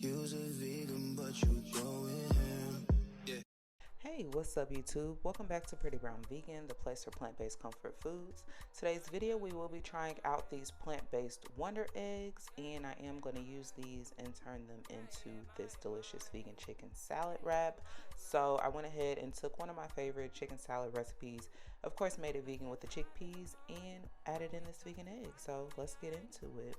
Use a vegan, but you going ham. Yeah. Hey, what's up YouTube? Welcome back to Pretty Brown Vegan, the place for plant-based comfort foods. Today's video we will be trying out these plant-based Wunder Eggs, and I am going to use these and turn them into this delicious vegan chicken salad wrap. So I went ahead and took one of my favorite chicken salad recipes, of course made it vegan with the chickpeas, and added in this vegan egg. So let's get into it.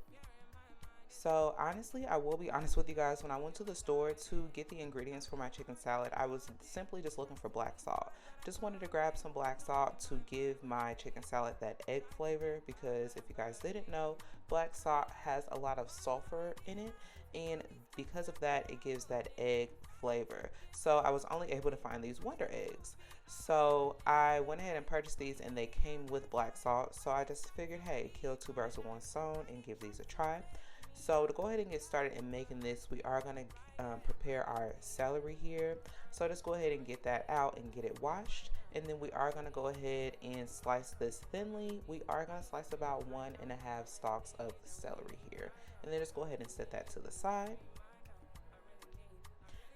So honestly, I will be honest with you guys, when I went to the store to get the ingredients for my chicken salad, I was simply just looking for black salt. Just wanted to grab some black salt to give my chicken salad that egg flavor, because if you guys didn't know, black salt has a lot of sulfur in it, and because of that, it gives that egg flavor. So I was only able to find these Wunder Eggs. So I went ahead and purchased these, and they came with black salt. So I just figured, hey, kill two birds with one stone and give these a try. So to go ahead and get started in making this, we are going to prepare our celery here. So just go ahead and get that out and get it washed. And then we are going to go ahead and slice this thinly. We are going to slice about 1.5 stalks of celery here. And then just go ahead and set that to the side.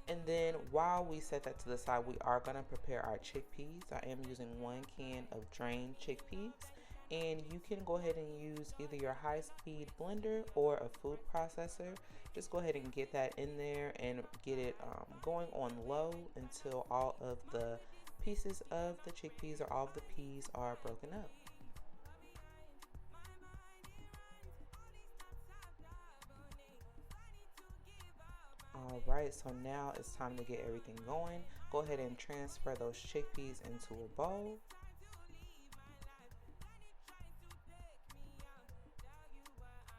And then while we set that to the side, we are going to prepare our chickpeas. I am using 1 can of drained chickpeas. And you can go ahead and use either your high-speed blender or a food processor. Just go ahead and get that in there and get it going on low until all of the pieces of the chickpeas or all of the peas are broken up. Alright, so now it's time to get everything going. Go ahead and transfer those chickpeas into a bowl.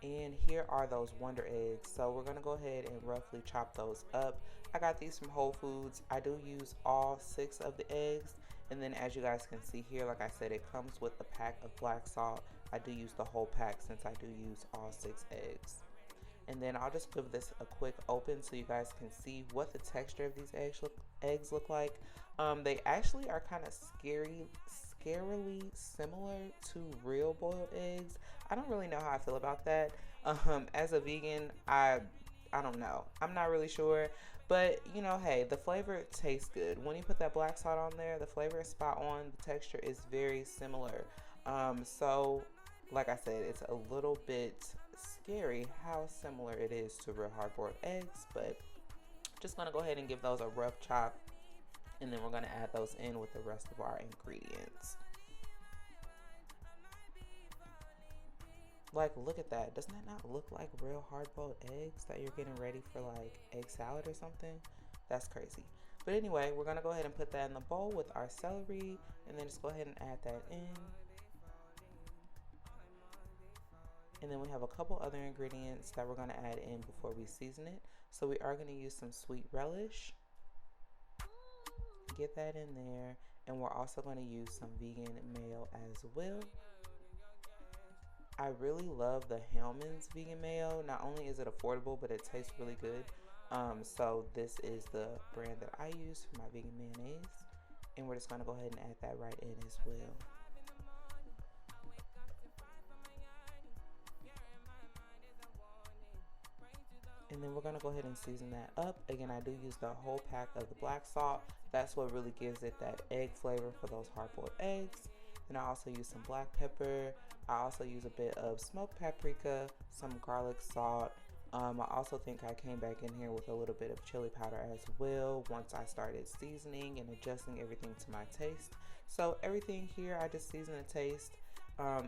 And here are those Wunder Eggs. So we're going to go ahead and roughly chop those up. I got these from Wholefoods. I do use all 6 of the eggs. And then as you guys can see here, like I said, it comes with a pack of black salt. I do use the whole pack since I do use all 6 eggs. And then I'll just give this a quick open so you guys can see what the texture of these eggs look like. They actually are kind of scarily similar to real boiled eggs. I don't really know how I feel about that. As a vegan, I don't know. I'm not really sure. But, you know, hey, the flavor tastes good. When you put that black salt on there, the flavor is spot on. The texture is very similar. So, like I said, it's a little bit scary how similar it is to real hard-boiled eggs. But just going to go ahead and give those a rough chop. And then we're going to add those in with the rest of our ingredients. Like, look at that. Doesn't that not look like real hard-boiled eggs that you're getting ready for like egg salad or something? That's crazy. But anyway, we're going to go ahead and put that in the bowl with our celery, and then just go ahead and add that in. And then we have a couple other ingredients that we're going to add in before we season it. So we are going to use some sweet relish. Get that in there. And we're also going to use some vegan mayo as well. I really love the Hellmann's vegan mayo. Not only is it affordable, but it tastes really good. So this is the brand that I use for my vegan mayonnaise. And we're just going to go ahead and add that right in as well. And then we're going to go ahead and season that up. Again, I do use the whole pack of the black salt. That's what really gives it that egg flavor for those hard-boiled eggs. Then I also use some black pepper. I also use a bit of smoked paprika, some garlic salt. I also think I came back in here with a little bit of chili powder as well once I started seasoning and adjusting everything to my taste. So everything here I just season to taste.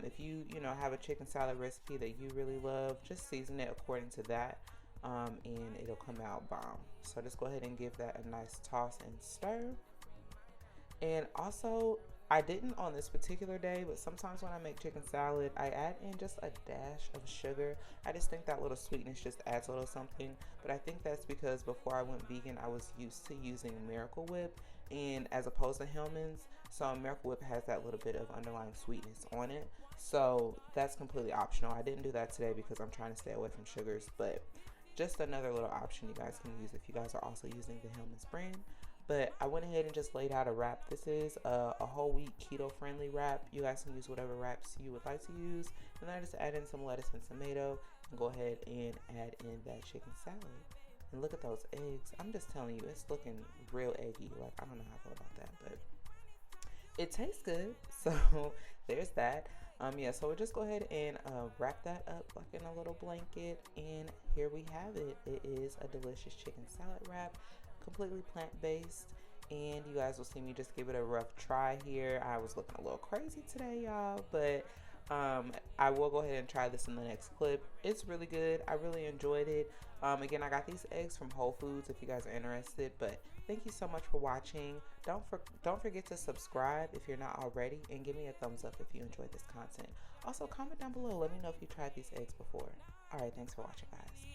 If you have a chicken salad recipe that you really love, just season it according to that. And it'll come out bomb. So just go ahead and give that a nice toss and stir. And also, I didn't on this particular day, but sometimes when I make chicken salad, I add in just a dash of sugar. I just think that little sweetness just adds a little something. But I think that's because before I went vegan, I was used to using Miracle Whip, and as opposed to Hellmann's. So Miracle Whip has that little bit of underlying sweetness on it. So that's completely optional. I didn't do that today because I'm trying to stay away from sugars, but just another little option you guys can use if you guys are also using the Hellmann's brand. But I went ahead and just laid out a wrap. This is a whole wheat keto friendly wrap. You guys can use whatever wraps you would like to use. And then I just add in some lettuce and tomato and go ahead and add in that chicken salad. And look at those eggs. I'm just telling you, it's looking real eggy. Like, I don't know how I feel about that, but it tastes good. So there's that. Yeah, so we'll just go ahead and wrap that up like in a little blanket, and here we have it. It is a delicious chicken salad wrap, completely plant-based, and you guys will see me just give it a rough try here. I was looking a little crazy today, y'all, but I will go ahead and try this in the next clip. It's really good. I really enjoyed it. Again, I got these eggs from Wholefoods if you guys are interested, but thank you so much for watching. Don't forget to subscribe if you're not already, and give me a thumbs up if you enjoyed this content. Also, comment down below. Let me know if you tried these eggs before. All right, thanks for watching, guys.